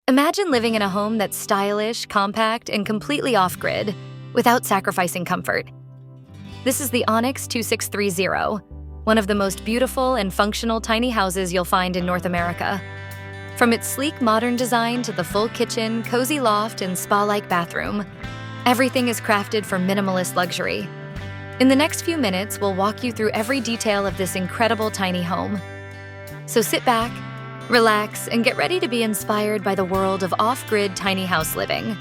Imagine living in a home that's stylish, compact, and completely off-grid without sacrificing comfort. This is the Onyx 2630, one of the most beautiful and functional tiny houses you'll find in North America. From its sleek modern design to the full kitchen, cozy loft, and spa-like bathroom, everything is crafted for minimalist luxury. In the next few minutes, we'll walk you through every detail of this incredible tiny home. So sit back, relax, and get ready to be inspired by the world of off-grid tiny house living.